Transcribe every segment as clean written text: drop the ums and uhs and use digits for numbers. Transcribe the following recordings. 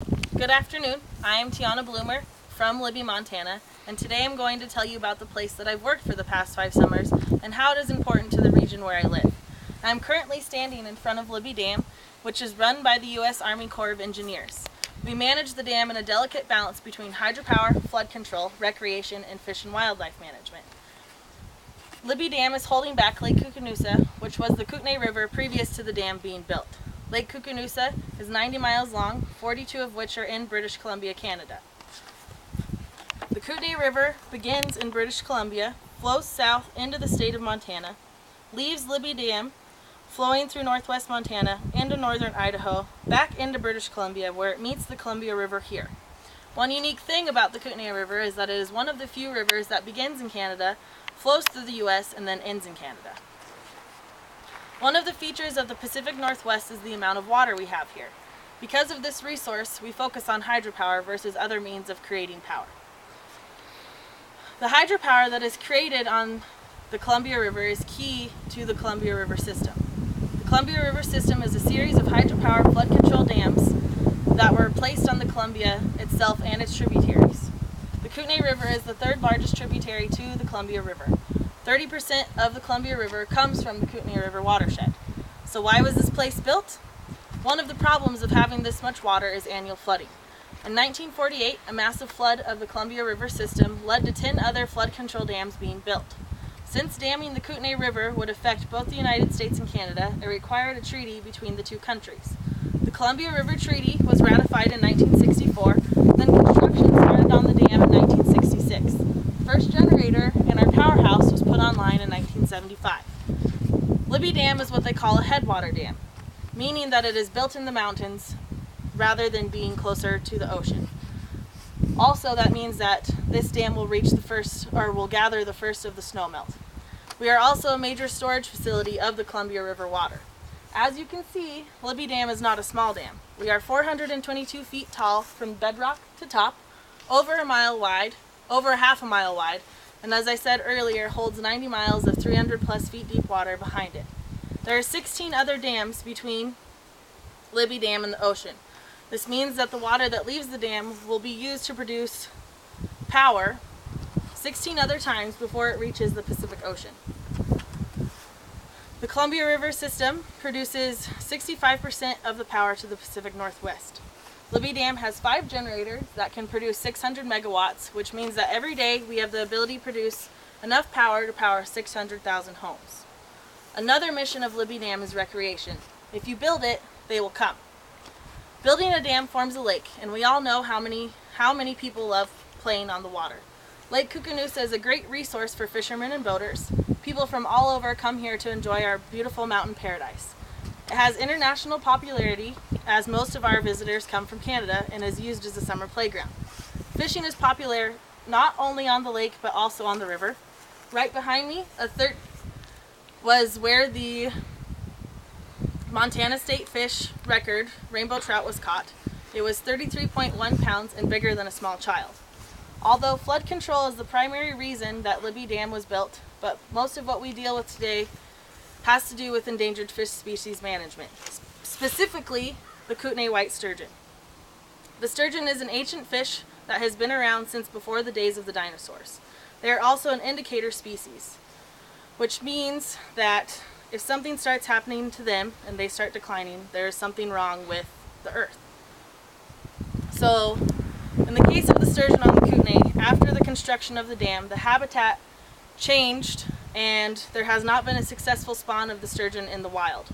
Good afternoon. I am Tiana Bloomer from Libby, Montana, and today I'm going to tell you about the place that I've worked for the past 5 summers and how it is important to the region where I live. I'm currently standing in front of Libby Dam, which is run by the U.S. Army Corps of Engineers. We manage the dam in a delicate balance between hydropower, flood control, recreation, and fish and wildlife management. Libby Dam is holding back Lake Koocanusa, which was the Kootenai River previous to the dam being built. Lake Koocanusa is 90 miles long, 42 of which are in British Columbia, Canada. The Kootenai River begins in British Columbia, flows south into the state of Montana, leaves Libby Dam, flowing through northwest Montana, into northern Idaho, back into British Columbia, where it meets the Columbia River here. One unique thing about the Kootenai River is that it is one of the few rivers that begins in Canada, flows through the U.S., and then ends in Canada. One of the features of the Pacific Northwest is the amount of water we have here. Because of this resource, we focus on hydropower versus other means of creating power. The hydropower that is created on the Columbia River is key to the Columbia River system. The Columbia River system is a series of hydropower flood control dams that were placed on the Columbia itself and its tributaries. The Kootenai River is the third largest tributary to the Columbia River. 30% of the Columbia River comes from the Kootenai River watershed. So why was this place built? One of the problems of having this much water is annual flooding. In 1948, a massive flood of the Columbia River system led to 10 other flood control dams being built. Since damming the Kootenai River would affect both the United States and Canada, it required a treaty between the two countries. The Columbia River Treaty was ratified in 1964, then construction started on the dam in 1966. The first generator in our powerhouse was put online in 1975. Libby Dam is what they call a headwater dam, meaning that it is built in the mountains rather than being closer to the ocean. Also, that means that this dam will reach will gather the first of the snowmelt. We are also a major storage facility of the Columbia River water. As you can see, Libby Dam is not a small dam. We are 422 feet tall from bedrock to top, over a mile wide, over half a mile wide, and as I said earlier, holds 90 miles of 300 plus feet deep water behind it. There are 16 other dams between Libby Dam and the ocean. This means that the water that leaves the dam will be used to produce power 16 other times before it reaches the Pacific Ocean. The Columbia River system produces 65% of the power to the Pacific Northwest. Libby Dam has 5 generators that can produce 600 megawatts, which means that every day we have the ability to produce enough power to power 600,000 homes. Another mission of Libby Dam is recreation. If you build it, they will come. Building a dam forms a lake, and we all know how many people love playing on the water. Lake Koocanusa is a great resource for fishermen and boaters. People from all over come here to enjoy our beautiful mountain paradise. It has international popularity as most of our visitors come from Canada and is used as a summer playground. Fishing is popular not only on the lake but also on the river. Right behind me was where the Montana state fish record rainbow trout was caught. It was 33.1 pounds and bigger than a small child. Although flood control is the primary reason that Libby Dam was built, but most of what we deal with today has to do with endangered fish species management, specifically the Kootenai white sturgeon. The sturgeon is an ancient fish that has been around since before the days of the dinosaurs. They are also an indicator species, which means that if something starts happening to them and they start declining, there is something wrong with the earth. So, in the case of the sturgeon on the Kootenai, after the construction of the dam, the habitat changed and there has not been a successful spawn of the sturgeon in the wild.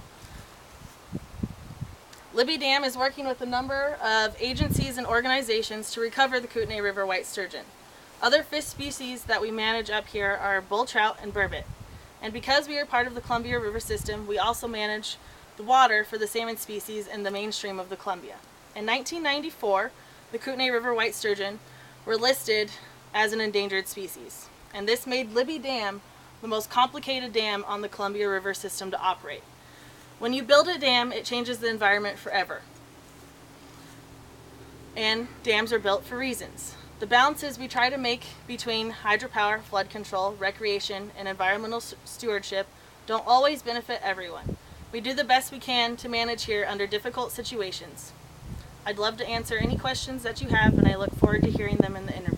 Libby Dam is working with a number of agencies and organizations to recover the Kootenai River white sturgeon. Other fish species that we manage up here are bull trout and burbot. And because we are part of the Columbia River system, we also manage the water for the salmon species in the mainstream of the Columbia. In 1994, the Kootenai River white sturgeon were listed as an endangered species. And this made Libby Dam the most complicated dam on the Columbia River system to operate. When you build a dam, it changes the environment forever. And dams are built for reasons. The balances we try to make between hydropower, flood control, recreation, and environmental stewardship don't always benefit everyone. We do the best we can to manage here under difficult situations. I'd love to answer any questions that you have, and I look forward to hearing them in the interview.